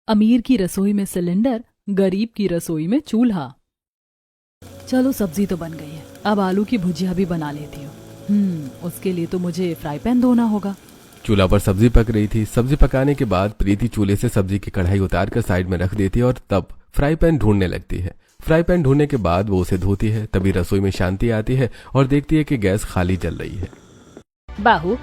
अमीर की रसोई में सिलेंडर, गरीब की रसोई में चूल्हा। चलो सब्जी तो बन गई है, अब आलू की भुजिया भी बना लेती हूँ। उसके लिए तो मुझे फ्राई पैन धोना होगा। चूल्हा पर सब्जी पक रही थी। सब्जी पकाने के बाद प्रीति चूल्हे से सब्जी की कढ़ाई उतार कर साइड में रख देती है और तब फ्राई पैन ढूंढने लगती है। फ्राई पैन ढूंढने के बाद वो उसे धोती है। तभी रसोई में शांति आती है और देखती है कि गैस खाली जल रही है। बाहू,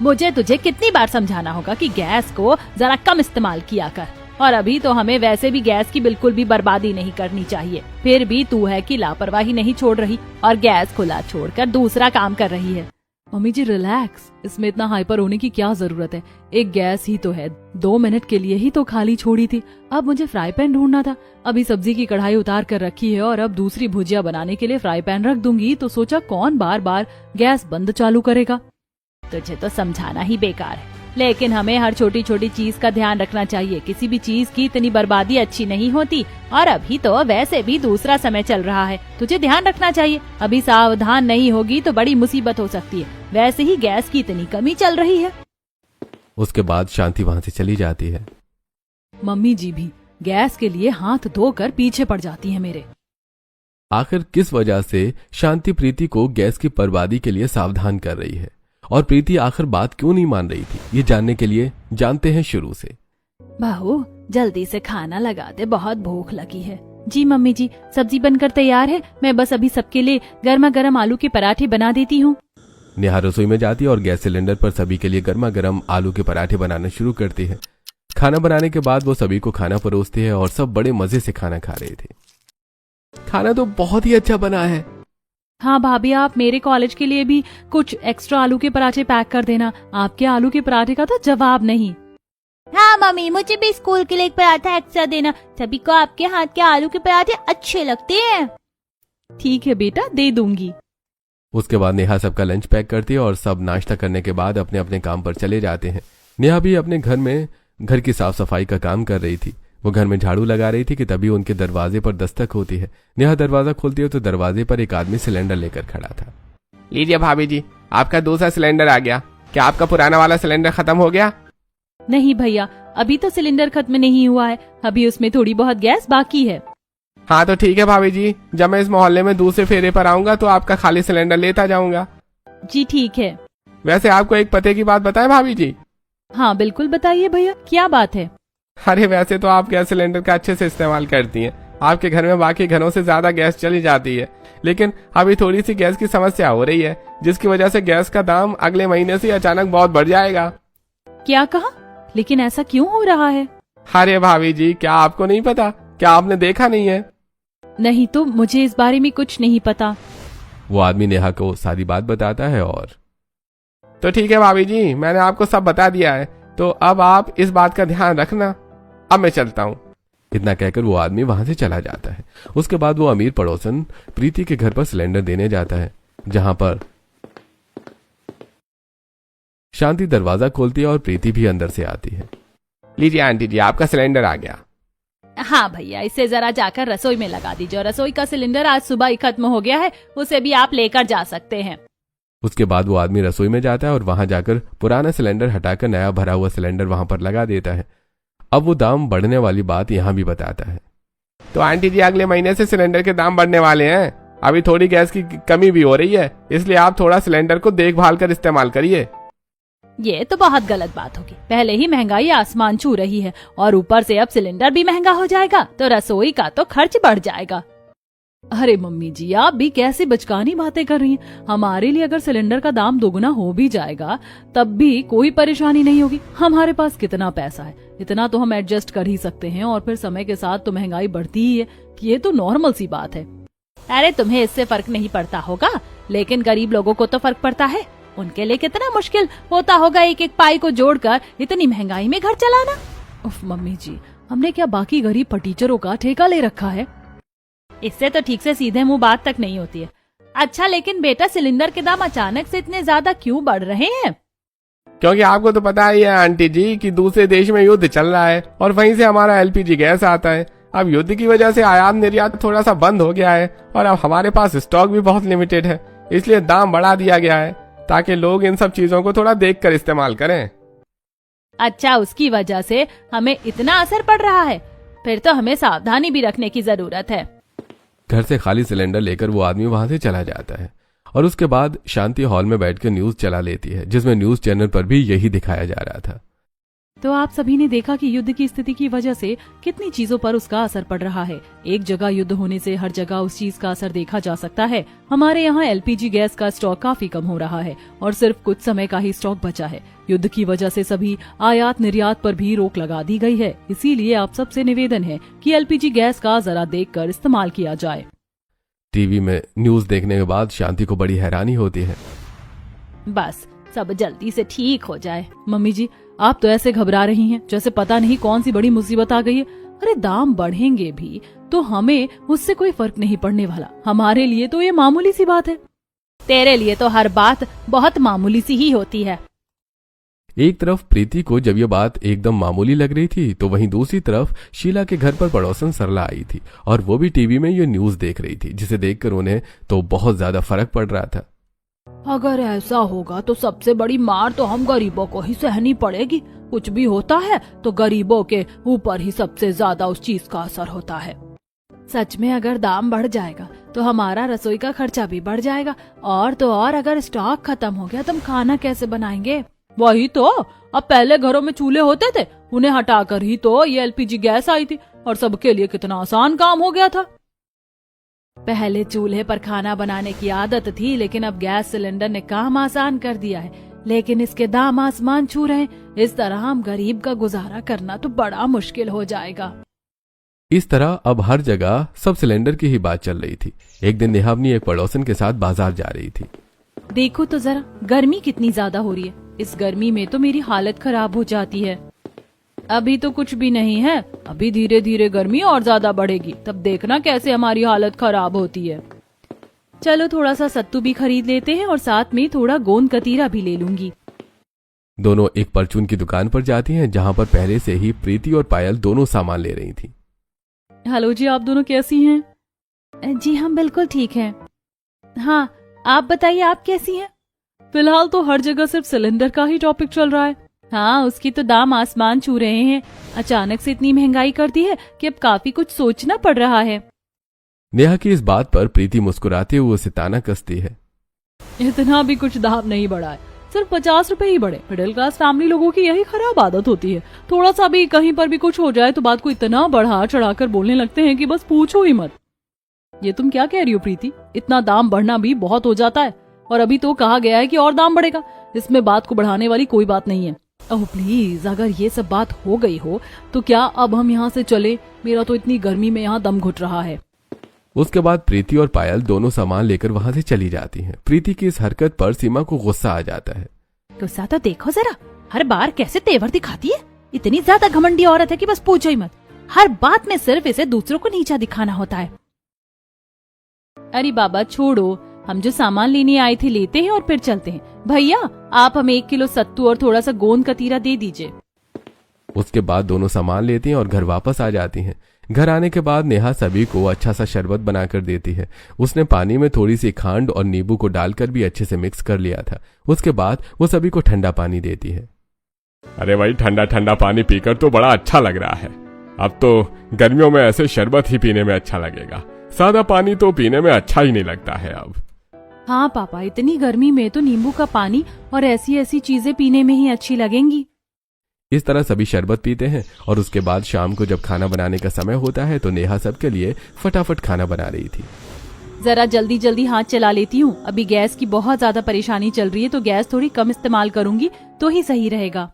मुझे तुझे कितनी बार समझाना होगा कि गैस को जरा कम इस्तेमाल किया कर। और अभी तो हमें वैसे भी गैस की बिल्कुल भी बर्बादी नहीं करनी चाहिए, फिर भी तू है कि लापरवाही नहीं छोड़ रही और गैस खुला छोड़कर दूसरा काम कर रही है। मम्मी जी रिलैक्स, इसमें इतना हाइपर होने की क्या जरूरत है। एक गैस ही तो है, 2 मिनट के लिए ही तो खाली छोड़ी थी। अब मुझे फ्राई पैन ढूंढना था। अभी सब्जी की कढ़ाई उतार कर रखी है और अब दूसरी भुजिया बनाने के लिए फ्राई पैन रख दूंगी तो सोचा कौन बार बार गैस बंद चालू करेगा। तुझे तो समझाना ही बेकार है, लेकिन हमें हर छोटी छोटी चीज का ध्यान रखना चाहिए। किसी भी चीज की इतनी बर्बादी अच्छी नहीं होती और अभी तो वैसे भी दूसरा समय चल रहा है, तुझे ध्यान रखना चाहिए। अभी सावधान नहीं होगी तो बड़ी मुसीबत हो सकती है। वैसे ही गैस की इतनी कमी चल रही है। उसके बाद शांति वहां से चली जाती है। मम्मी जी भी गैस के लिए हाथ धोकर पीछे पड़ जाती है मेरे। आखिर किस वजह से शांति प्रीति को गैस की बर्बादी के लिए सावधान कर रही है और प्रीति आखिर बात क्यों नहीं मान रही थी, ये जानने के लिए जानते हैं शुरू से। बहू जल्दी से खाना लगा दे, बहुत भूख लगी है। जी मम्मी जी, सब्जी बनकर तैयार है, मैं बस अभी सबके लिए गर्मा गर्म आलू के पराठे बना देती हूँ। नेहा रसोई में जाती है और गैस सिलेंडर पर सभी के लिए गर्मा गर्म आलू के पराठे बनाना शुरू करती है। खाना बनाने के बाद वो सभी को खाना परोसती है और सब बड़े मजे से खाना खा रहे थे। खाना तो बहुत ही अच्छा बना है। हाँ भाभी, आप मेरे कॉलेज के लिए भी कुछ एक्स्ट्रा आलू के पराठे पैक कर देना। आपके आलू के पराठे का तो जवाब नहीं। हाँ मम्मी, मुझे भी स्कूल के लिए एक पराठा एक्स्ट्रा देना। सभी को आपके हाथ के आलू के पराठे अच्छे लगते हैं। ठीक है बेटा, दे दूंगी। उसके बाद नेहा सबका लंच पैक करती है और सब नाश्ता करने के बाद अपने अपने काम पर चले जाते हैं। नेहा भी अपने घर की साफ सफाई का काम कर रही थी। वो घर में झाड़ू लगा रही थी कि तभी उनके दरवाजे पर दस्तक होती है। नेहा दरवाजा खोलती है तो दरवाजे पर एक आदमी सिलेंडर लेकर खड़ा था। लीजिए भाभी जी, आपका दूसरा सिलेंडर आ गया। क्या आपका पुराना वाला सिलेंडर खत्म हो गया? नहीं भैया, अभी तो सिलेंडर खत्म नहीं हुआ है, अभी उसमें थोड़ी बहुत गैस बाकी है। हाँ तो ठीक है भाभी जी, जब मैं इस मोहल्ले में दूसरे फेरे पर आऊंगा तो आपका खाली सिलेंडर लेता जाऊंगा। जी ठीक है। वैसे आपको एक पते की बात बताएं भाभी जी? हाँ बिल्कुल बताइए भैया, क्या बात है? अरे वैसे तो आप गैस सिलेंडर का अच्छे से इस्तेमाल करती हैं। आपके घर में बाकी घरों से ज्यादा गैस चली जाती है, लेकिन अभी थोड़ी सी गैस की समस्या हो रही है, जिसकी वजह से गैस का दाम अगले महीने से अचानक बहुत बढ़ जाएगा। क्या कहा? लेकिन ऐसा क्यों हो रहा है? अरे भाभी जी, क्या आपको नहीं पता? क्या आपने देखा नहीं है? नहीं तो मुझे इस बारे में कुछ नहीं पता। वो आदमी नेहा को सारी बात बताता है और तो ठीक है भाभी जी, मैंने आपको सब बता दिया है, तो अब आप इस बात का ध्यान रखना। अब मैं चलता हूँ। इतना कहकर वो आदमी वहां से चला जाता है। उसके बाद वो अमीर पड़ोसन प्रीति के घर पर सिलेंडर देने जाता है, जहां पर शांति दरवाजा खोलती है और प्रीति भी अंदर से आती है। लीजिए आंटी जी, आपका सिलेंडर आ गया। हाँ भैया, इसे जरा जाकर रसोई में लगा दीजिए। रसोई का सिलेंडर आज सुबह ही खत्म हो गया है, उसे भी आप लेकर जा सकते हैं। उसके बाद वो आदमी रसोई में जाता है और वहां जाकर पुराना सिलेंडर हटाकर नया भरा हुआ सिलेंडर वहां पर लगा देता है। अब वो दाम बढ़ने वाली बात यहाँ भी बताता है। तो आंटी जी, अगले महीने से सिलेंडर के दाम बढ़ने वाले हैं। अभी थोड़ी गैस की कमी भी हो रही है, इसलिए आप थोड़ा सिलेंडर को देखभाल कर इस्तेमाल करिए। ये तो बहुत गलत बात होगी। पहले ही महंगाई आसमान छू रही है और ऊपर से अब सिलेंडर भी महंगा हो जाएगा तो रसोई का तो खर्च बढ़ जाएगा। अरे मम्मी जी, आप भी कैसी बचकानी बातें कर रही हैं। हमारे लिए अगर सिलेंडर का दाम दोगुना हो भी जाएगा तब भी कोई परेशानी नहीं होगी। हमारे पास कितना पैसा है, इतना तो हम एडजस्ट कर ही सकते हैं और फिर समय के साथ तो महंगाई बढ़ती ही है, ये तो नॉर्मल सी बात है। अरे तुम्हें इससे फर्क नहीं पड़ता होगा, लेकिन गरीब लोगों को तो फर्क पड़ता है। उनके लिए कितना मुश्किल होता होगा एक एक पाई को जोड़कर इतनी महंगाई में घर चलाना। उफ मम्मी जी, हमने क्या बाकी गरीब फटीचरों का ठेका ले रखा है? इससे तो ठीक से सीधे मुंह बात तक नहीं होती है। अच्छा लेकिन बेटा, सिलेंडर के दाम अचानक से इतने ज्यादा क्यों बढ़ रहे हैं? क्योंकि आपको तो पता ही है आंटी जी कि दूसरे देश में युद्ध चल रहा है और वहीं से हमारा एलपीजी गैस आता है। अब युद्ध की वजह से आयात निर्यात थोड़ा सा बंद हो गया है और अब हमारे पास स्टॉक भी बहुत लिमिटेड है, इसलिए दाम बढ़ा दिया गया है ताकि लोग इन सब चीजों को थोड़ा देख कर इस्तेमाल करें। अच्छा, उसकी वजह से हमें इतना असर पड़ रहा है? फिर तो हमें सावधानी भी रखने की जरूरत है। घर से खाली सिलेंडर लेकर वो आदमी वहां से चला जाता है और उसके बाद शांति हॉल में बैठकर न्यूज चला लेती है, जिसमें न्यूज चैनल पर भी यही दिखाया जा रहा था। तो आप सभी ने देखा कि युद्ध की स्थिति की वजह से कितनी चीजों पर उसका असर पड़ रहा है। एक जगह युद्ध होने से हर जगह उस चीज का असर देखा जा सकता है। हमारे यहाँ एलपीजी गैस का स्टॉक काफी कम हो रहा है और सिर्फ कुछ समय का ही स्टॉक बचा है। युद्ध की वजह से सभी आयात निर्यात पर भी रोक लगा दी गई है। इसीलिए आप सबसे निवेदन है कि एलपीजी गैस का जरा देखकर इस्तेमाल किया जाए। टीवी में न्यूज देखने के बाद शांति को बड़ी हैरानी होती है। बस सब जल्दी से ठीक हो जाए। मम्मी जी, आप तो ऐसे घबरा रही हैं जैसे पता नहीं कौन सी बड़ी मुसीबत आ गई है। अरे दाम बढ़ेंगे भी तो हमें उससे कोई फर्क नहीं पड़ने वाला। हमारे लिए तो ये मामूली सी बात है। तेरे लिए तो हर बात बहुत मामूली सी ही होती है। एक तरफ प्रीति को जब ये बात एकदम मामूली लग रही थी, तो वहीं दूसरी तरफ शीला के घर पर पड़ोसन सरला आई थी और वो भी टीवी में ये न्यूज देख रही थी, जिसे देखकर उन्हें तो बहुत ज्यादा फर्क पड़ रहा था। अगर ऐसा होगा तो सबसे बड़ी मार तो हम गरीबों को ही सहनी पड़ेगी। कुछ भी होता है तो गरीबों के ऊपर ही सबसे ज्यादा उस चीज का असर होता है। सच में अगर दाम बढ़ जाएगा तो हमारा रसोई का खर्चा भी बढ़ जाएगा, और तो और अगर स्टॉक खत्म हो गया तो हम खाना कैसे बनाएंगे? वही तो, अब पहले घरों में चूल्हे होते थे, उन्हें हटाकर ही तो ये एलपीजी गैस आई थी और सबके लिए कितना आसान काम हो गया था। पहले चूल्हे पर खाना बनाने की आदत थी, लेकिन अब गैस सिलेंडर ने काम आसान कर दिया है, लेकिन इसके दाम आसमान छू रहे हैं। इस तरह हम गरीब का गुजारा करना तो बड़ा मुश्किल हो जाएगा। इस तरह अब हर जगह सब सिलेंडर की ही बात चल रही थी। एक दिन नेहा अपनी एक पड़ोसन के साथ बाजार जा रही थी। देखो तो जरा, गर्मी कितनी ज्यादा हो रही है। इस गर्मी में तो मेरी हालत खराब हो जाती है। अभी तो कुछ भी नहीं है, अभी धीरे धीरे गर्मी और ज्यादा बढ़ेगी, तब देखना कैसे हमारी हालत खराब होती है। चलो थोड़ा सा सत्तू भी खरीद लेते हैं और साथ में थोड़ा गोंद कतीरा भी ले लूंगी। दोनों एक परचून की दुकान पर जाती हैं, जहां पर पहले से ही प्रीति और पायल दोनों सामान ले रही थी। हेलो जी, आप दोनों कैसी हैं? जी हम बिल्कुल ठीक हैं। हाँ, आप बताइए, आप कैसी हैं? फिलहाल तो हर जगह सिर्फ सिलेंडर का ही टॉपिक चल रहा है। हाँ, उसकी तो दाम आसमान छू रहे हैं। अचानक से इतनी महंगाई कर दी है कि अब काफी कुछ सोचना पड़ रहा है। नेहा की इस बात पर प्रीति मुस्कुराते हुए उसे ताना कसती है। इतना भी कुछ दाम नहीं बढ़ा है, सिर्फ 50 रुपए ही बढ़े। मिडिल क्लास फैमिली लोगों की यही खराब आदत होती है। थोड़ा सा भी कहीं पर भी कुछ हो जाए तो बात को इतना बढ़ा चढ़ाकर बोलने लगते हैं कि बस पूछो ही मत। ये तुम क्या कह रही हो प्रीति? इतना दाम बढ़ना भी बहुत हो जाता है, और अभी तो कहा गया है कि और दाम बढ़ेगा। इसमें बात को बढ़ाने वाली कोई बात नहीं है। ओह प्लीज, अगर ये सब बात हो गई हो तो क्या अब हम यहाँ से चले? मेरा तो इतनी गर्मी में यहाँ दम घुट रहा है। उसके बाद प्रीति और पायल दोनों सामान लेकर वहां से चली जाती हैं। प्रीति की इस हरकत पर सीमा को गुस्सा आ जाता है। गुस्सा तो देखो जरा, हर बार कैसे तेवर दिखाती है। इतनी ज्यादा घमंडी औरत है कि बस पूछो ही मत। हर बात में सिर्फ इसे दूसरों को नीचा दिखाना होता है। अरे बाबा छोड़ो, हम जो सामान लेने आए थे लेते हैं और फिर चलते हैं। भैया, आप हमें 1 किलो सत्तू और थोड़ा सा गोंद कतीरा दे दीजिए। उसके बाद दोनों सामान लेती हैं और घर वापस आ जाती हैं। घर आने के बाद नेहा सभी को अच्छा सा शरबत बनाकर देती है। उसने पानी में थोड़ी सी खांड और नींबू को डालकर भी अच्छे से मिक्स कर लिया था। उसके बाद वो सभी को ठंडा पानी देती है। अरे भाई, ठंडा ठंडा पानी पीकर तो बड़ा अच्छा लग रहा है। अब तो गर्मियों में ऐसे शरबत ही पीने में अच्छा लगेगा। सादा पानी तो पीने में अच्छा ही नहीं लगता है अब। हाँ पापा, इतनी गर्मी में तो नींबू का पानी और ऐसी ऐसी चीजें पीने में ही अच्छी लगेंगी। इस तरह सभी शरबत पीते हैं और उसके बाद शाम को जब खाना बनाने का समय होता है तो नेहा सबके लिए फटाफट खाना बना रही थी। जरा जल्दी जल्दी हाथ चला लेती हूँ। अभी गैस की बहुत ज्यादा परेशानी चल रही है, तो गैस थोड़ी कम इस्तेमाल करूंगी तो ही सही रहेगा।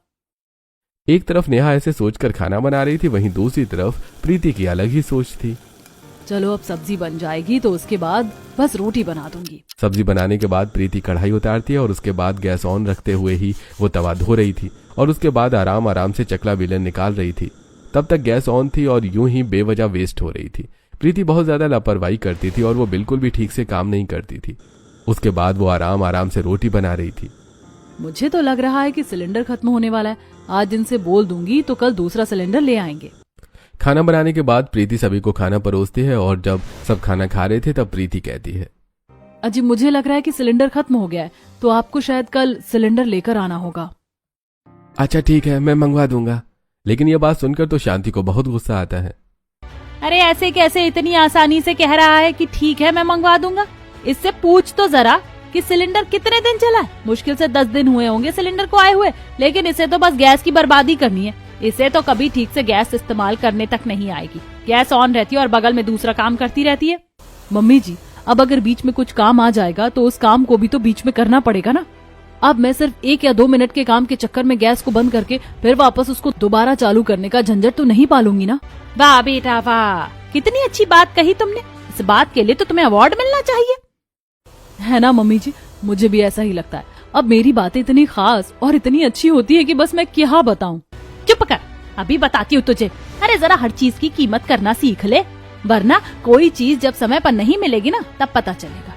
एक तरफ नेहा ऐसे सोचकर खाना बना रही थी, वहीं दूसरी तरफ प्रीति की अलग ही सोच थी। चलो अब सब्जी बन जाएगी तो उसके बाद बस रोटी बना दूंगी। सब्जी बनाने के बाद प्रीति कढ़ाई उतारती है और उसके बाद गैस ऑन रखते हुए ही वो तवा धो रही थी और उसके बाद आराम आराम से चकला बेलन निकाल रही थी। तब तक गैस ऑन थी और यूं ही बेवजह वेस्ट हो रही थी। प्रीति बहुत ज्यादा लापरवाही करती थी और वो बिल्कुल भी ठीक से काम नहीं करती थी। उसके बाद वो आराम आराम से रोटी बना रही थी। मुझे तो लग रहा है कि सिलेंडर खत्म होने वाला है। आज इनसे बोल दूंगी तो कल दूसरा सिलेंडर ले आएंगे। खाना बनाने के बाद प्रीति सभी को खाना परोसती है और जब सब खाना खा रहे थे तब प्रीति कहती है, अजी मुझे लग रहा है कि सिलेंडर खत्म हो गया है, तो आपको शायद कल सिलेंडर लेकर आना होगा। अच्छा ठीक है, मैं मंगवा दूंगा। लेकिन ये बात सुनकर तो शांति को बहुत गुस्सा आता है। अरे ऐसे कैसे इतनी आसानी से कह रहा है कि ठीक है मैं मंगवा दूंगा? इससे पूछ तो जरा कि सिलेंडर कितने दिन चला है। मुश्किल से 10 दिन हुए होंगे सिलेंडर को आए हुए, लेकिन इसे तो बस गैस की बर्बादी करनी है। इसे तो कभी ठीक से गैस इस्तेमाल करने तक नहीं आएगी। गैस ऑन रहती है और बगल में दूसरा काम करती रहती है। मम्मी जी, अब अगर बीच में कुछ काम आ जाएगा तो उस काम को भी तो बीच में करना पड़ेगा ना। अब मैं सिर्फ 1 या 2 मिनट के काम के चक्कर में गैस को बंद करके फिर वापस उसको दोबारा चालू करने का झंझट तो नहीं पालूंगी ना। वाह बेटा वाह, कितनी अच्छी बात कही तुमने। इस बात के लिए तो तुम्हें अवार्ड मिलना चाहिए, है ना मम्मी जी? मुझे भी ऐसा ही लगता है। अब मेरी बातें इतनी खास और इतनी अच्छी होती है कि बस मैं क्या बताऊं। चुप कर, अभी बताती हूँ तुझे। अरे जरा हर चीज की कीमत करना सीख ले, वरना कोई चीज जब समय पर नहीं मिलेगी ना तब पता चलेगा।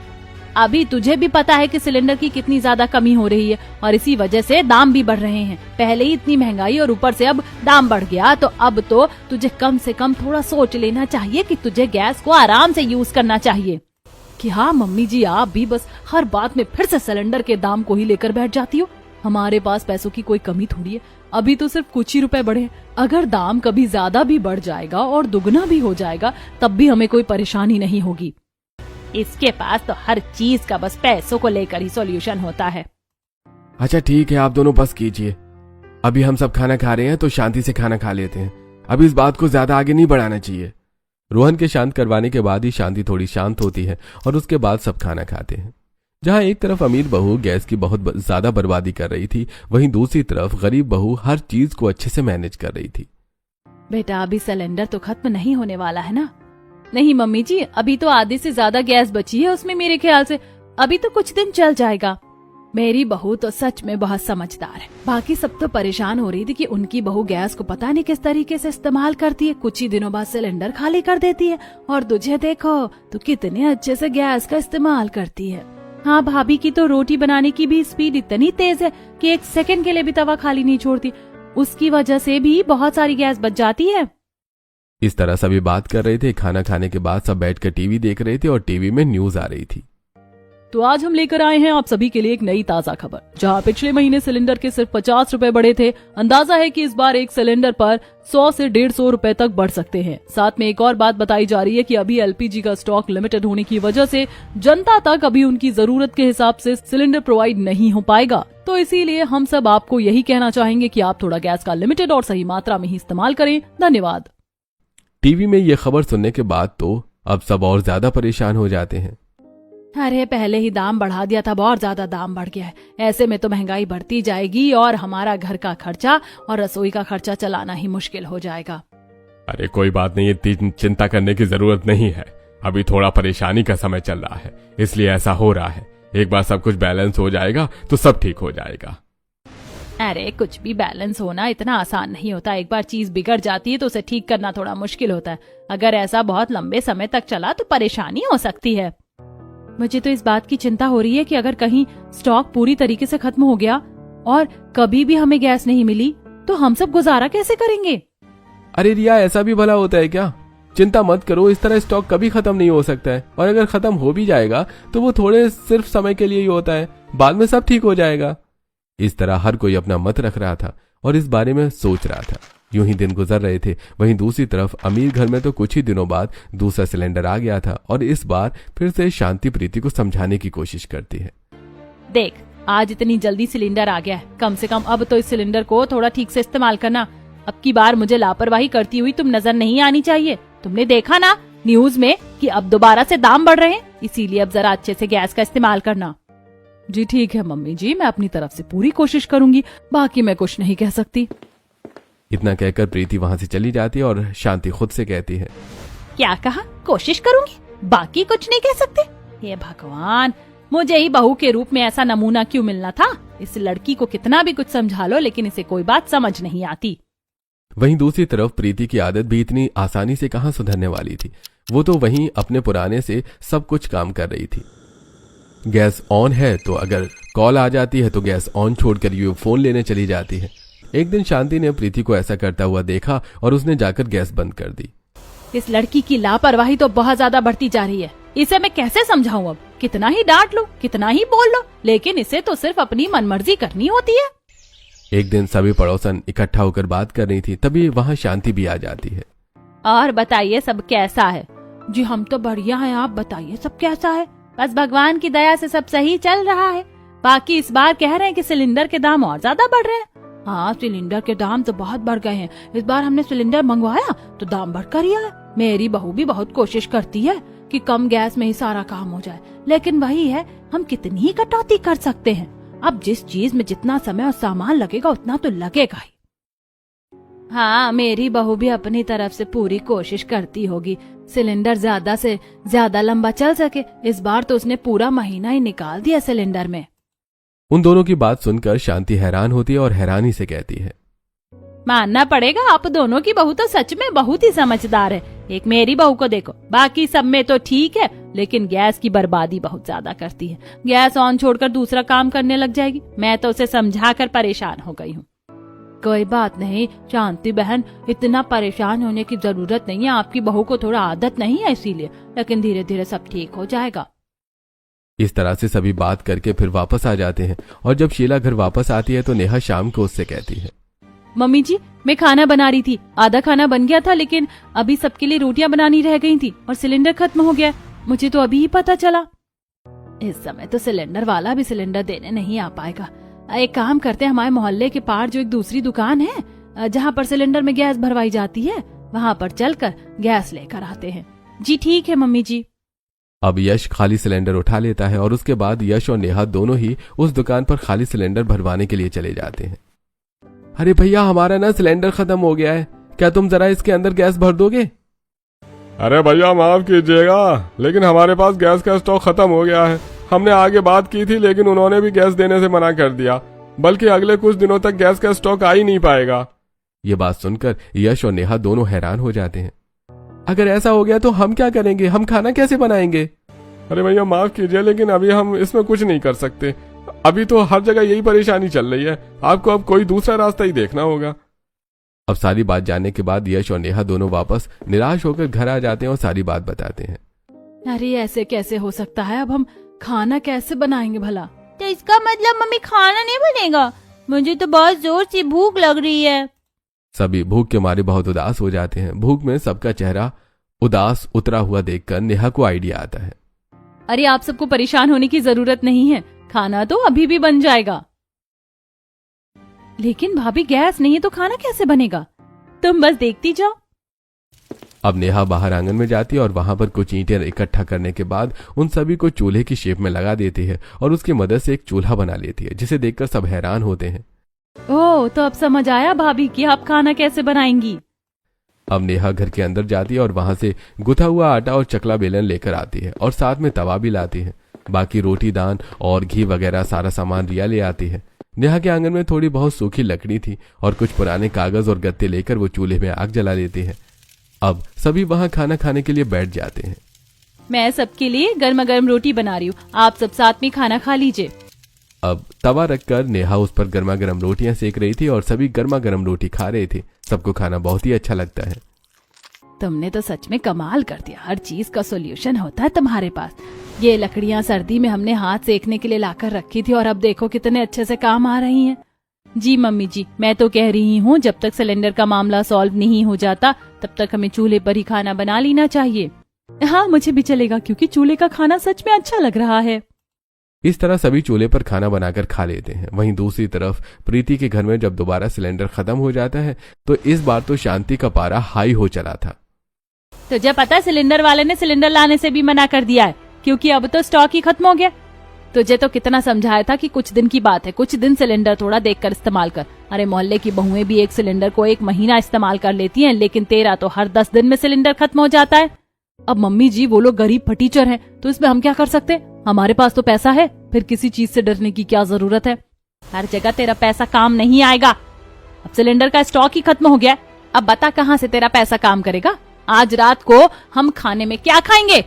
अभी तुझे भी पता है कि सिलेंडर की कितनी ज्यादा कमी हो रही है और इसी वजह से दाम भी बढ़ रहे हैं। पहले ही इतनी महंगाई और ऊपर से अब दाम बढ़ गया, तो अब तो तुझे कम से कम थोड़ा सोच लेना चाहिए कि तुझे गैस को आराम से यूज करना चाहिए। कि हाँ मम्मी जी, आप भी बस हर बात में फिर से सिलेंडर के दाम को ही लेकर बैठ जाती हो। हमारे पास पैसों की कोई कमी थोड़ी है, अभी तो सिर्फ कुछ ही रुपए बढ़े। अगर दाम कभी ज्यादा भी बढ़ जाएगा और दुगना भी हो जाएगा तब भी हमें कोई परेशानी नहीं होगी। इसके पास तो हर चीज का बस पैसों को लेकर ही सॉल्यूशन होता है। अच्छा ठीक है, आप दोनों बस कीजिए। अभी हम सब खाना खा रहे हैं तो शांति से खाना खा लेते हैं। अभी इस बात को ज्यादा आगे नहीं बढ़ाना चाहिए। रोहन के शांत करवाने के बाद ही शांति थोड़ी शांत होती है और उसके बाद सब खाना खाते हैं। जहां एक तरफ अमीर बहू गैस की बहुत ज्यादा बर्बादी कर रही थी, वहीं दूसरी तरफ गरीब बहू हर चीज को अच्छे से मैनेज कर रही थी। बेटा अभी सिलेंडर तो खत्म नहीं होने वाला है ना? नहीं मम्मी जी, अभी तो आधे से ज्यादा गैस बची है उसमें, मेरे ख्याल से अभी तो कुछ दिन चल जाएगा। मेरी बहू तो सच में बहुत समझदार है। बाकी सब तो परेशान हो रही थी कि उनकी बहू गैस को पता नहीं किस तरीके से इस्तेमाल करती है। कुछ ही दिनों बाद सिलेंडर खाली कर देती है और तुझे देखो तो कितने अच्छे से गैस का इस्तेमाल करती है। हाँ, भाभी की तो रोटी बनाने की भी स्पीड इतनी तेज है कि 1 सेकंड के लिए भी तवा खाली नहीं छोड़ती। उसकी वजह से भी बहुत सारी गैस बच जाती है। इस तरह सभी बात कर रहे थे। खाना खाने के बाद सब बैठकर टीवी देख रहे थे और टीवी में न्यूज आ रही थी। तो आज हम लेकर आए हैं आप सभी के लिए एक नई ताजा खबर। जहां पिछले महीने सिलेंडर के सिर्फ 50 रुपए बढ़े थे, अंदाजा है कि इस बार एक सिलेंडर पर 100 से 150 रुपए तक बढ़ सकते हैं। साथ में एक और बात बताई जा रही है कि अभी एलपीजी का स्टॉक लिमिटेड होने की वजह से जनता तक अभी उनकी जरूरत के हिसाब से सिलेंडर प्रोवाइड नहीं हो पाएगा। तो इसीलिए हम सब आपको यही कहना चाहेंगे कि आप थोड़ा गैस का लिमिटेड और सही मात्रा में ही इस्तेमाल करें। धन्यवाद। टीवी में ये खबर सुनने के बाद तो अब सब और ज्यादा परेशान हो जाते हैं। अरे पहले ही दाम बढ़ा दिया था, बहुत ज्यादा दाम बढ़ गया है। ऐसे में तो महंगाई बढ़ती जाएगी और हमारा घर का खर्चा और रसोई का खर्चा चलाना ही मुश्किल हो जाएगा। अरे कोई बात नहीं, इतनी चिंता करने की जरूरत नहीं है। अभी थोड़ा परेशानी का समय चल रहा है, इसलिए ऐसा हो रहा है। एक बार सब कुछ बैलेंस हो जाएगा तो सब ठीक हो जाएगा। अरे कुछ भी बैलेंस होना इतना आसान नहीं होता। एक बार चीज बिगड़ जाती है तो उसे ठीक करना थोड़ा मुश्किल होता है। अगर ऐसा बहुत लंबे समय तक चला तो परेशानी हो सकती है। मुझे तो इस बात की चिंता हो रही है कि अगर कहीं स्टॉक पूरी तरीके से खत्म हो गया और कभी भी हमें गैस नहीं मिली तो हम सब गुजारा कैसे करेंगे? अरे रिया, ऐसा भी भला होता है क्या? चिंता मत करो, इस तरह स्टॉक कभी खत्म नहीं हो सकता है। और अगर खत्म हो भी जाएगा तो वो थोड़े सिर्फ समय के लिए ही होता है, बाद में सब ठीक हो जाएगा। इस तरह हर कोई अपना मत रख रहा था और इस बारे में सोच रहा था। यूं ही दिन गुजर रहे थे। वहीं दूसरी तरफ अमीर घर में तो कुछ ही दिनों बाद दूसरा सिलेंडर आ गया था और इस बार फिर से शांति प्रीति को समझाने की कोशिश करती है। देख, आज इतनी जल्दी सिलेंडर आ गया है, कम से कम अब तो इस सिलेंडर को थोड़ा ठीक से इस्तेमाल करना। अब की बार मुझे लापरवाही करती हुई तुम नजर नहीं आनी चाहिए। तुमने देखा ना न्यूज में कि अब दोबारा से दाम बढ़ रहे हैं, इसीलिए अब जरा अच्छे से गैस का इस्तेमाल करना। जी ठीक है मम्मी जी, मैं अपनी तरफ से पूरी कोशिश करूंगी, बाकी मैं कुछ नहीं कह सकती। इतना कहकर प्रीति वहां से चली जाती है और शांति खुद से कहती है, क्या कहा? कोशिश करूंगी, बाकी कुछ नहीं कह सकते? हे भगवान, मुझे ही बहू के रूप में ऐसा नमूना क्यों मिलना था? इस लड़की को कितना भी कुछ समझा लो लेकिन इसे कोई बात समझ नहीं आती। वहीं दूसरी तरफ प्रीति की आदत भी इतनी आसानी से कहां सुधरने वाली थी। वो तो वहीं अपने पुराने से सब कुछ काम कर रही थी। गैस ऑन है तो अगर कॉल आ जाती है तो गैस ऑन छोड़कर ये फोन लेने चली जाती है। एक दिन शांति ने प्रीति को ऐसा करता हुआ देखा और उसने जाकर गैस बंद कर दी। इस लड़की की लापरवाही तो बहुत ज्यादा बढ़ती जा रही है। इसे मैं कैसे समझाऊं? अब कितना ही डांट लो, कितना ही बोल लो, लेकिन इसे तो सिर्फ अपनी मनमर्जी करनी होती है। एक दिन सभी पड़ोसन इकट्ठा होकर बात कर रही थी, तभी वहाँ शांति भी आ जाती है। और बताइए सब कैसा है? जी हम तो बढ़िया हैं, आप बताइए सब कैसा है? बस भगवान की दया से सब सही चल रहा है। बाकी इस बार कह रहे हैं कि सिलेंडर के दाम और ज्यादा बढ़ रहे हैं। हाँ, सिलेंडर के दाम तो बहुत बढ़ गए हैं। इस बार हमने सिलेंडर मंगवाया तो दाम बढ़कर ही आया। मेरी बहू भी बहुत कोशिश करती है कि कम गैस में ही सारा काम हो जाए, लेकिन वही है, हम कितनी ही कटौती कर सकते हैं। अब जिस चीज में जितना समय और सामान लगेगा उतना तो लगेगा ही। हाँ, मेरी बहू भी अपनी तरफ से पूरी कोशिश करती होगी सिलेंडर ज्यादा से ज्यादा लंबा चल सके। इस बार तो उसने पूरा महीना ही निकाल दिया सिलेंडर में। उन दोनों की बात सुनकर शांति हैरान होती है और हैरानी से कहती है, मानना पड़ेगा, आप दोनों की बहू तो सच में बहुत ही समझदार है। एक मेरी बहू को देखो, बाकी सब में तो ठीक है, लेकिन गैस की बर्बादी बहुत ज्यादा करती है। गैस ऑन छोड़कर दूसरा काम करने लग जाएगी। मैं तो उसे समझाकर परेशान हो गई हूँ। कोई बात नहीं शांति बहन, इतना परेशान होने की जरूरत नहीं है। आपकी बहू को थोड़ा आदत नहीं है इसीलिए, लेकिन धीरे धीरे सब ठीक हो जाएगा। इस तरह से सभी बात करके फिर वापस आ जाते हैं और जब शीला घर वापस आती है तो नेहा शाम को उससे कहती है, मम्मी जी मैं खाना बना रही थी, आधा खाना बन गया था, लेकिन अभी सबके लिए रोटियां बनानी रह गई थी और सिलेंडर खत्म हो गया। मुझे तो अभी ही पता चला। इस समय तो सिलेंडर वाला भी सिलेंडर देने नहीं आ पाएगा। एक काम करते हैं, हमारे मोहल्ले के पार जो एक दूसरी दुकान है जहाँ पर सिलेंडर में गैस भरवाई जाती है, वहाँ पर चलकर गैस लेकर आते हैं। जी ठीक है मम्मी जी। अब यश खाली सिलेंडर उठा लेता है और उसके बाद यश और नेहा दोनों ही उस दुकान पर खाली सिलेंडर भरवाने के लिए चले जाते हैं। अरे भैया, हमारा ना सिलेंडर खत्म हो गया है, क्या तुम जरा इसके अंदर गैस भर दोगे? अरे भैया माफ कीजिएगा, लेकिन हमारे पास गैस का स्टॉक खत्म हो गया है। हमने आगे बात की थी, लेकिन उन्होंने भी गैस देने से मना कर दिया, बल्कि अगले कुछ दिनों तक गैस का स्टॉक आ ही नहीं पाएगा। ये बात सुनकर यश और नेहा दोनों हैरान हो जाते हैं। अगर ऐसा हो गया तो हम क्या करेंगे? हम खाना कैसे बनाएंगे? अरे भैया माफ कीजिए, लेकिन अभी हम इसमें कुछ नहीं कर सकते। अभी तो हर जगह यही परेशानी चल रही है। आपको अब कोई दूसरा रास्ता ही देखना होगा। अब सारी बात जानने के बाद यश और नेहा दोनों वापस निराश होकर घर आ जाते हैं और सारी बात बताते हैं। अरे ऐसे कैसे हो सकता है? अब हम खाना कैसे बनाएंगे भला? तो इसका मतलब मम्मी खाना नहीं बनेगा? मुझे तो बहुत जोर से भूख लग रही है। सभी भूख के मारे बहुत उदास हो जाते हैं। भूख में सबका चेहरा उदास उतरा हुआ देखकर नेहा को आइडिया आता है। अरे आप सबको परेशान होने की जरूरत नहीं है, खाना तो अभी भी बन जाएगा। लेकिन भाभी गैस नहीं है तो खाना कैसे बनेगा? तुम बस देखती जाओ। अब नेहा बाहर आंगन में जाती है और वहां पर कुछ ईंटें इकट्ठा करने के बाद उन सभी को चूल्हे की शेप में लगा देती है और उसकी मदद से एक चूल्हा बना लेती है, जिसे देखकर सब हैरान होते हैं। ओह, तो अब समझ आया भाभी कि आप खाना कैसे बनाएंगी। अब नेहा घर के अंदर जाती है और वहां से गुथा हुआ आटा और चकला बेलन लेकर आती है और साथ में तवा भी लाती है। बाकी रोटी दान और घी वगैरह सारा सामान रिया ले आती है। नेहा के आंगन में थोड़ी बहुत सूखी लकड़ी थी और कुछ पुराने कागज और गत्ते लेकर वो चूल्हे में आग जला लेती है। अब सभी वहां खाना खाने के लिए बैठ जाते हैं। मैं सबके लिए गर्मा गर्म रोटी बना रही हूँ, आप सब साथ में खाना खा लीजिए। अब तवा रखकर नेहा उस पर गर्मा गर्म रोटियां सेक रही थी और सभी गर्मा गर्म रोटी खा रहे थे। सबको खाना बहुत ही अच्छा लगता है। तुमने तो सच में कमाल कर दिया, हर चीज का सोल्यूशन होता है तुम्हारे पास। ये लकड़ियां सर्दी में हमने हाथ सेकने के लिए लाकर रखी थी और अब देखो कितने अच्छे से काम आ रही हैं। जी मम्मी जी, मैं तो कह रही हूँ जब तक सिलेंडर का मामला सॉल्व नहीं हो जाता तब तक हमें चूल्हे पर ही खाना बना लेना चाहिए। हाँ मुझे भी चलेगा, क्योंकि चूल्हे का खाना सच में अच्छा लग रहा है। इस तरह सभी चूल्हे पर खाना बनाकर खा लेते हैं। वहीं दूसरी तरफ प्रीति के घर में जब दोबारा सिलेंडर खत्म हो जाता है तो इस बार तो शांति का पारा हाई हो चला था। तुझे पता है सिलेंडर वाले ने सिलेंडर लाने से भी मना कर दिया है, क्योंकि अब तो स्टॉक ही खत्म हो गया। तुझे तो कितना समझाया था कि कुछ दिन की बात है, कुछ दिन सिलेंडर थोड़ा देखकर इस्तेमाल कर। अरे मोहल्ले की बहुएं भी एक सिलेंडर को 1 महीना इस्तेमाल कर लेती हैं, लेकिन तेरा तो हर 10 दिन में सिलेंडर खत्म हो जाता है। अब मम्मी जी वो लोग गरीब फटीचर हैं, तो इसमें हम क्या कर सकते? हमारे पास तो पैसा है, फिर किसी चीज से डरने की क्या जरूरत है? हर जगह तेरा पैसा काम नहीं आएगा। अब सिलेंडर का स्टॉक ही खत्म हो गया, अब बता कहाँ से तेरा पैसा काम करेगा? आज रात को हम खाने में क्या खाएंगे?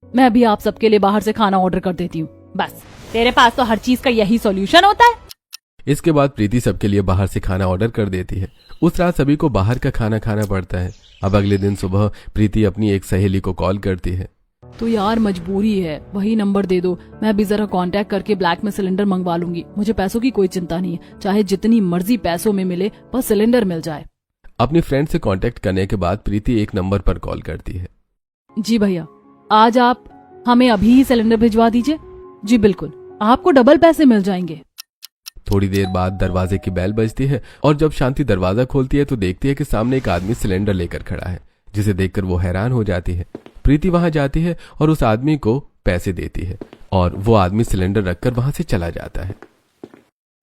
मैं भी आप सबके लिए बाहर से खाना ऑर्डर कर देती हूँ। बस तेरे पास तो हर चीज का यही सॉल्यूशन होता है। इसके बाद प्रीति सबके लिए बाहर से खाना ऑर्डर कर देती है। उस रात सभी को बाहर का खाना खाना पड़ता है। अब अगले दिन सुबह प्रीति अपनी एक सहेली को कॉल करती है। तो यार मजबूरी है, वही नंबर दे दो, मैं भी जरा कांटेक्ट करके ब्लैक में सिलेंडर मंगवा लूंगी। मुझे पैसों की कोई चिंता नहीं है, चाहे जितनी मर्जी पैसों में मिले, बस सिलेंडर मिल जाए। अपनी फ्रेंड से कांटेक्ट करने के बाद प्रीति एक नंबर पर कॉल करती है। जी भैया, आज आप हमें अभी ही सिलेंडर भिजवा दीजिए। जी बिल्कुल, आपको डबल पैसे मिल जाएंगे। थोड़ी देर बाद दरवाजे की बेल बजती है और जब शांति दरवाजा खोलती है तो देखती है कि सामने एक आदमी सिलेंडर लेकर खड़ा है, जिसे देखकर वो हैरान हो जाती है। प्रीति वहां जाती है और उस आदमी को पैसे देती है और वो आदमी सिलेंडर रखकर वहां से चला जाता है।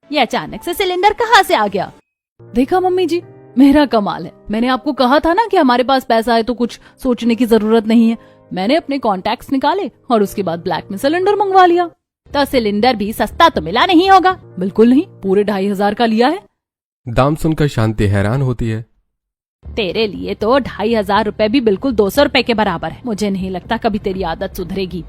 ये अचानक से सिलेंडर कहाँ से आ गया? देखा मम्मी जी, मेरा कमाल है। मैंने आपको कहा था ना कि हमारे पास पैसा है तो कुछ सोचने की जरूरत नहीं है। मैंने अपने कॉन्टैक्ट्स निकाले और उसके बाद ब्लैक में सिलेंडर मंगवा लिया। तो सिलेंडर भी सस्ता तो मिला नहीं होगा? बिल्कुल नहीं, पूरे 2,500 का लिया है। दाम सुनकर शांति हैरान होती है। तेरे लिए तो 2,500 रुपए भी बिल्कुल 200 रुपए के बराबर है। मुझे नहीं लगता कभी तेरी आदत सुधरेगी।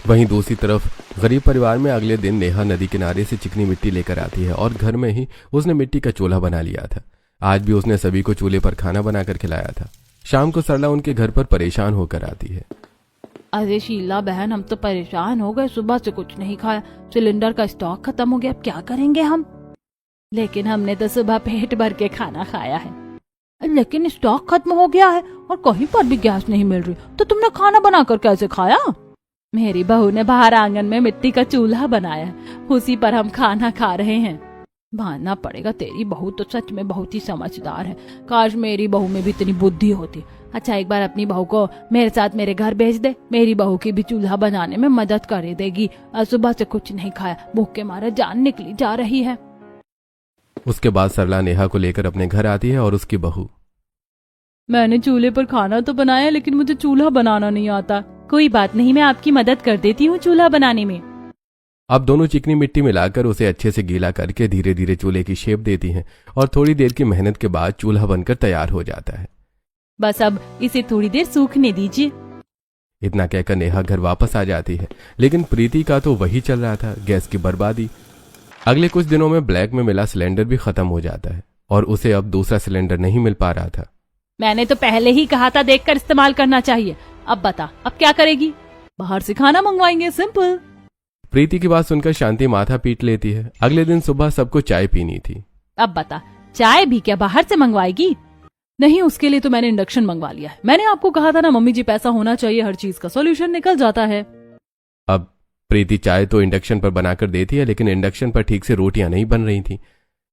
वहीं दूसरी तरफ गरीब परिवार में अगले दिन नेहा नदी किनारे से चिकनी मिट्टी लेकर आती है और घर में ही उसने मिट्टी का चूल्हा बना लिया था। आज भी उसने सभी को चूल्हे पर खाना बनाकर खिलाया था। शाम को सरला उनके घर पर परेशान होकर आती है। अरे शीला बहन, हम तो परेशान हो गए, सुबह से कुछ नहीं खाया, सिलेंडर का स्टॉक खत्म हो गया, अब क्या करेंगे हम? लेकिन हमने तो सुबह पेट भर के खाना खाया है। लेकिन स्टॉक खत्म हो गया है और कहीं पर भी गैस नहीं मिल रही, तो तुमने खाना बनाकर कैसे खाया? मेरी बहू ने बाहर आंगन में मिट्टी का चूल्हा बनाया है, उसी पर हम खाना खा रहे हैं। मानना पड़ेगा, तेरी बहू तो सच में बहुत ही समझदार है। काश मेरी बहू में भी इतनी बुद्धि होती। अच्छा, एक बार अपनी बहू को मेरे साथ मेरे घर भेज दे, मेरी बहू की भी चूल्हा बनाने में मदद कर देगी। सुबह से कुछ नहीं खाया, भूख के मारे जान निकली जा रही है। उसके बाद सरला नेहा को लेकर अपने घर आती है और उसकी बहू, मैंने चूल्हे पर खाना तो बनाया लेकिन मुझे चूल्हा बनाना नहीं आता। कोई बात नहीं, मैं आपकी मदद कर देती हूँ चूल्हा बनाने में। अब दोनों चिकनी मिट्टी मिलाकर उसे अच्छे से गीला करके धीरे धीरे चूल्हे की शेप देती हैं और थोड़ी देर की मेहनत के बाद चूल्हा बनकर तैयार हो जाता है। बस अब इसे थोड़ी देर सूखने दीजिए। इतना कहकर नेहा घर वापस आ जाती है, लेकिन प्रीति का तो वही चल रहा था, गैस की बर्बादी। अगले कुछ दिनों में ब्लैक में मिला सिलेंडर भी खत्म हो जाता है और उसे अब दूसरा सिलेंडर नहीं मिल पा रहा था। मैंने तो पहले ही कहा था देखकर इस्तेमाल करना चाहिए। अब बता, अब क्या करेगी? बाहर से खाना मंगवाएंगे, सिंपल। प्रीति की बात सुनकर शांति माथा पीट लेती है। अगले दिन सुबह सबको चाय पीनी थी। अब बता, चाय भी क्या बाहर से मंगवाएगी? नहीं, उसके लिए तो मैंने इंडक्शन मंगवा लिया है। मैंने आपको कहा था ना मम्मी जी, पैसा होना चाहिए, हर चीज का सॉल्यूशन निकल जाता है। अब प्रीति चाय तो इंडक्शन पर बनाकर देती है, लेकिन इंडक्शन पर ठीक से रोटियां नहीं बन रही थी।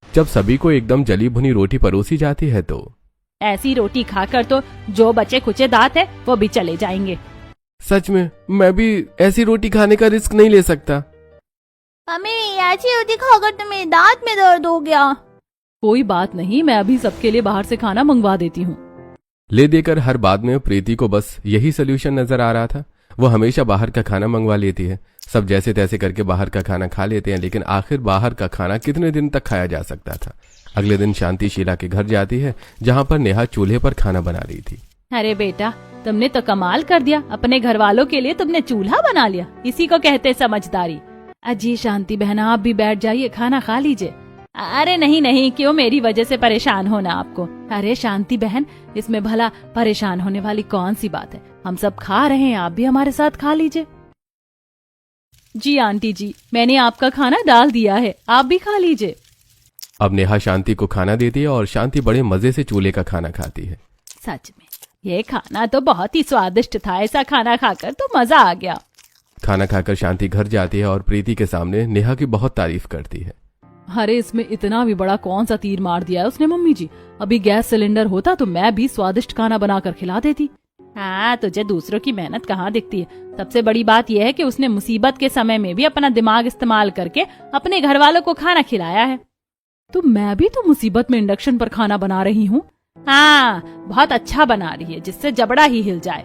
जब सभी को एकदम जली भुनी रोटी परोसी जाती है तो ऐसी रोटी खाकर तो जो बचे खुचे दांत है वो भी चले जाएंगे। सच में मैं भी ऐसी रोटी खाने का रिस्क नहीं ले सकता। मम्मी, ऐसी रोटी खाकर तो मेरे दांत में दर्द हो गया। कोई बात नहीं, मैं अभी सबके लिए बाहर से खाना मंगवा देती हूँ। ले देकर हर बात में प्रीति को बस यही सोल्यूशन नजर आ रहा था। वो हमेशा बाहर का खाना मंगवा लेती है। सब जैसे तैसे करके बाहर का खाना खा लेते हैं, लेकिन आखिर बाहर का खाना कितने दिन तक खाया जा सकता था। अगले दिन शांति शीला के घर जाती है, जहाँ पर नेहा चूल्हे पर खाना बना रही थी। अरे बेटा, तुमने तो कमाल कर दिया, अपने घर वालों के लिए तुमने चूल्हा बना लिया। इसी को कहते समझदारी। अजी शांति बहन, आप भी बैठ जाइए, खाना खा लीजिए। अरे नहीं नहीं, क्यों मेरी वजह से परेशान होना आपको? अरे शांति बहन, इसमें भला परेशान होने वाली कौन सी बात है? हम सब खा रहे हैं, आप भी हमारे साथ खा लीजिए। जी आंटी जी, मैंने आपका खाना डाल दिया है, आप भी खा लीजिए। अब नेहा शांति को खाना देती है और शांति बड़े मजे से चूल्हे का खाना खाती है। सच में ये खाना तो बहुत ही स्वादिष्ट था, ऐसा खाना खाकर तो मजा आ गया। खाना खाकर शांति घर जाती है और प्रीति के सामने नेहा की बहुत तारीफ करती है। अरे इसमें इतना भी बड़ा कौन सा तीर मार दिया है उसने मम्मी जी। अभी गैस सिलेंडर होता तो मैं भी स्वादिष्ट खाना बनाकर खिला देती। हाँ, तुझे दूसरों की मेहनत कहाँ दिखती है। सबसे बड़ी बात यह है कि उसने मुसीबत के समय में भी अपना दिमाग इस्तेमाल करके अपने घर वालों को खाना खिलाया है। तो मैं भी तो मुसीबत में इंडक्शन पर खाना बना रही हूँ। हाँ, बहुत अच्छा बना रही है, जिससे जबड़ा ही हिल जाए।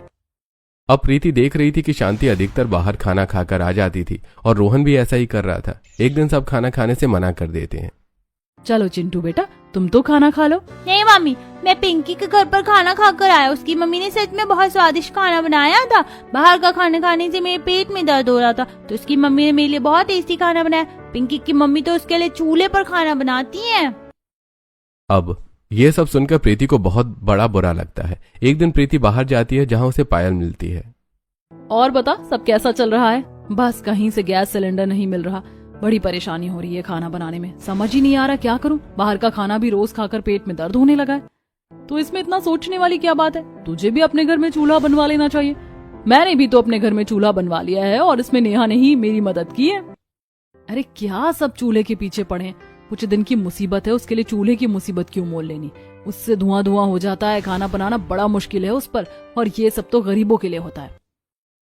अब प्रीति देख रही थी कि शांति अधिकतर बाहर खाना खाकर आ जाती थी और रोहन भी ऐसा ही कर रहा था। एक दिन सब खाना खाने से मना कर देते हैं। चलो चिंटू बेटा, तुम तो खाना खा लो। नहीं मम्मी, मैं पिंकी के घर पर खाना खाकर आया। उसकी मम्मी ने सच में बहुत स्वादिष्ट खाना बनाया था। बाहर का खाना खाने से मेरे पेट में दर्द हो रहा था, तो उसकी मम्मी ने मेरे लिए बहुत टेस्टी खाना बनाया। पिंकी की मम्मी तो उसके लिए चूल्हे पर खाना बनाती है। अब ये सब सुनकर प्रीति को बहुत बड़ा बुरा लगता है। एक दिन प्रीति बाहर जाती है, जहां उसे पायल मिलती है। और बता, सब कैसा चल रहा है? बस कहीं से गैस सिलेंडर नहीं मिल रहा, बड़ी परेशानी हो रही है खाना बनाने में। समझ ही नहीं आ रहा क्या करूं। बाहर का खाना भी रोज खाकर पेट में दर्द होने लगा है। तो इसमें इतना सोचने वाली क्या बात है? तुझे भी अपने घर में चूल्हा बनवा लेना चाहिए। मैंने भी तो अपने घर में चूल्हा बनवा लिया है और इसमें नेहा ने ही मेरी मदद की है। अरे क्या सब चूल्हे के पीछे पड़े हैं? कुछ दिन की मुसीबत है, उसके लिए चूल्हे की मुसीबत क्यों मोल लेनी? उससे धुआं धुआं हो जाता है, खाना बनाना बड़ा मुश्किल है उस पर, और ये सब तो गरीबों के लिए होता है।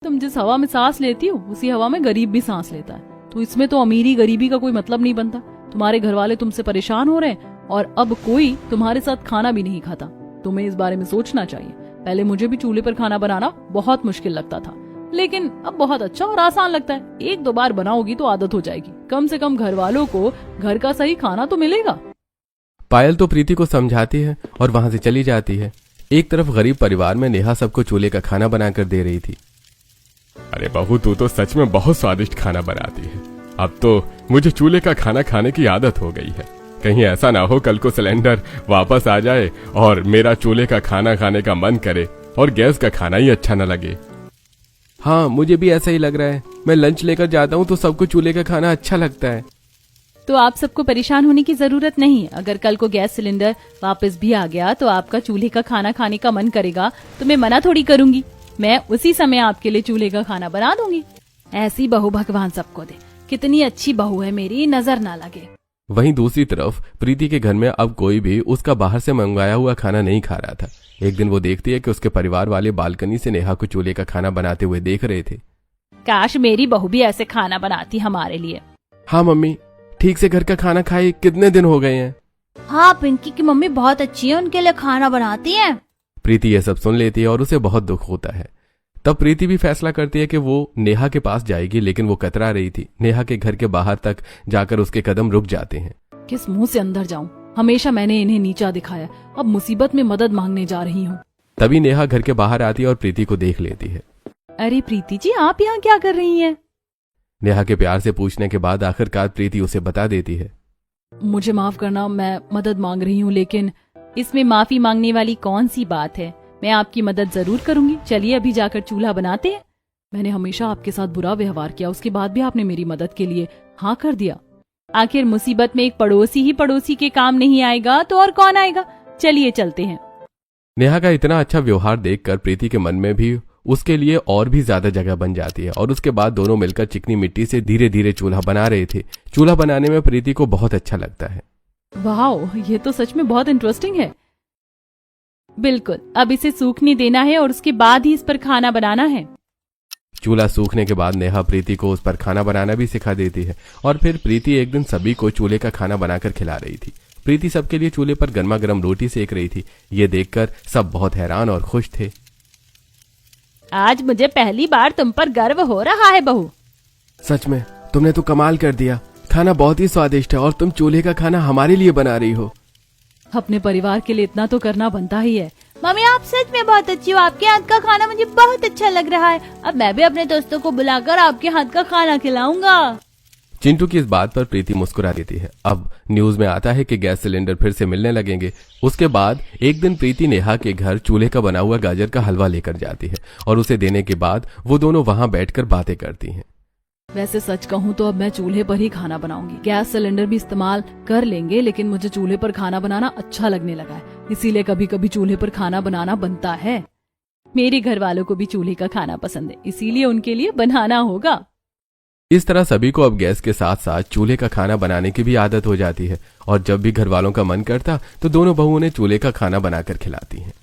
तुम जिस हवा में सांस लेती हो उसी हवा में गरीब भी सांस लेता है। तो इसमें तो अमीरी गरीबी का कोई मतलब नहीं बनता। तुम्हारे घर वाले तुमसे परेशान हो रहे हैं और अब कोई तुम्हारे साथ खाना भी नहीं खाता। तुम्हें इस बारे में सोचना चाहिए। पहले मुझे भी चूल्हे पर खाना बनाना बहुत मुश्किल लगता था, लेकिन अब बहुत अच्छा और आसान लगता है। एक दो बार बनाओगी तो आदत हो जाएगी। कम से कम घर वालों को घर का सही खाना तो मिलेगा। पायल तो प्रीति को समझाती है और वहां से चली जाती है। एक तरफ गरीब परिवार में नेहा सबको चूल्हे का खाना बनाकर दे रही थी। अरे बहू, तू तो सच में बहुत स्वादिष्ट खाना बनाती है। अब तो मुझे चूल्हे का खाना खाने की आदत हो गई है। कहीं ऐसा ना हो कल को सिलेंडर वापस आ जाए और मेरा चूल्हे का खाना खाने का मन करे और गैस का खाना ही अच्छा न लगे। हाँ, मुझे भी ऐसा ही लग रहा है। मैं लंच लेकर जाता हूँ तो सबको चूल्हे का खाना अच्छा लगता है। तो आप सबको परेशान होने की जरूरत नहीं। अगर कल को गैस सिलेंडर वापस भी आ गया तो आपका चूल्हे का खाना खाने का मन करेगा तो मैं मना थोड़ी करूंगी। मैं उसी समय आपके लिए चूल्हे का खाना बना दूंगी। ऐसी बहू भगवान सबको दे। कितनी अच्छी बहू है मेरी, नजर ना लगे। वहीं दूसरी तरफ प्रीति के घर में अब कोई भी उसका बाहर से मंगवाया हुआ खाना नहीं खा रहा था। एक दिन वो देखती है कि उसके परिवार वाले बालकनी से नेहा को चूल्हे का खाना बनाते हुए देख रहे थे। काश मेरी बहू भी ऐसे खाना बनाती हमारे लिए। हाँ मम्मी, ठीक से घर का खाना खाए कितने दिन हो गए हैं। हाँ, पिंकी की मम्मी बहुत अच्छी है, उनके लिए खाना बनाती है। प्रीति यह सब सुन लेती है और उसे बहुत दुख होता है। तब प्रीति भी फैसला करती है कि वो नेहा के पास जाएगी, लेकिन वो कतरा रही थी। नेहा के घर के बाहर तक जाकर उसके कदम रुक जाते हैं। किस मुंह से अंदर जाऊं? हमेशा मैंने इन्हें नीचा दिखाया, अब मुसीबत में मदद मांगने जा रही हूँ। तभी नेहा घर के बाहर आती है और प्रीति को देख लेती है। अरे प्रीति जी, आप यहाँ क्या कर रही हैं? नेहा के प्यार से पूछने के बाद आखिरकार प्रीति उसे बता देती है। मुझे माफ करना, मैं मदद मांग रही हूँ, लेकिन इसमें माफी मांगने वाली कौन सी बात है? मैं आपकी मदद जरूर करूंगी। चलिए अभी जाकर चूल्हा बनाते हैं। मैंने हमेशा आपके साथ बुरा व्यवहार किया, उसके बाद भी आपने मेरी मदद के लिए हाँ कर दिया। आखिर मुसीबत में एक पड़ोसी ही पड़ोसी के काम नहीं आएगा तो और कौन आएगा? चलिए चलते हैं। नेहा का इतना अच्छा व्यवहार देखकर प्रीति के मन में भी उसके लिए और भी ज्यादा जगह बन जाती है और उसके बाद दोनों मिलकर चिकनी मिट्टी से धीरे धीरे चूल्हा बना रहे थे। चूल्हा बनाने में प्रीति को बहुत अच्छा लगता है। वाह, ये तो सच में बहुत इंटरेस्टिंग है। बिल्कुल, अब इसे सूखने देना है और उसके बाद ही इस पर खाना बनाना है। चूल्हा सूखने के बाद नेहा प्रीति को उस पर खाना बनाना भी सिखा देती है और फिर प्रीति एक दिन सभी को चूल्हे का खाना बनाकर खिला रही थी। प्रीति सबके लिए चूल्हे पर गर्मा गर्म रोटी सेक रही थी। ये देखकर सब बहुत हैरान और खुश थे। आज मुझे पहली बार तुम पर गर्व हो रहा है बहू। सच में तुमने तो कमाल कर दिया। खाना बहुत ही स्वादिष्ट है और तुम चूल्हे का खाना हमारे लिए बना रही हो। अपने परिवार के लिए इतना तो करना बनता ही है। मम्मी, आप सच में बहुत अच्छी हो। आपके हाथ का खाना मुझे बहुत अच्छा लग रहा है। अब मैं भी अपने दोस्तों को बुलाकर आपके हाथ का खाना खिलाऊंगा। चिंटू की इस बात पर प्रीति मुस्कुरा देती है। अब न्यूज में आता है कि गैस सिलेंडर फिर से मिलने लगेंगे। उसके बाद एक दिन प्रीति नेहा के घर चूल्हे का बना हुआ गाजर का हलवा लेकर जाती है और उसे देने के बाद वो दोनों वहां बैठकर बातें करती हैं। वैसे सच कहूँ तो अब मैं चूल्हे पर ही खाना बनाऊंगी। गैस सिलेंडर भी इस्तेमाल कर लेंगे, लेकिन मुझे चूल्हे पर खाना बनाना अच्छा लगने लगा है, इसीलिए कभी कभी चूल्हे पर खाना बनाना बनता है। मेरे घर वालों को भी चूल्हे का खाना पसंद है, इसीलिए उनके लिए बनाना होगा। इस तरह सभी को अब गैस के साथ साथ चूल्हे का खाना बनाने की भी आदत हो जाती है और जब भी घर वालों का मन करता तो दोनों बहुओं ने चूल्हे का खाना बनाकर खिलाती हैं।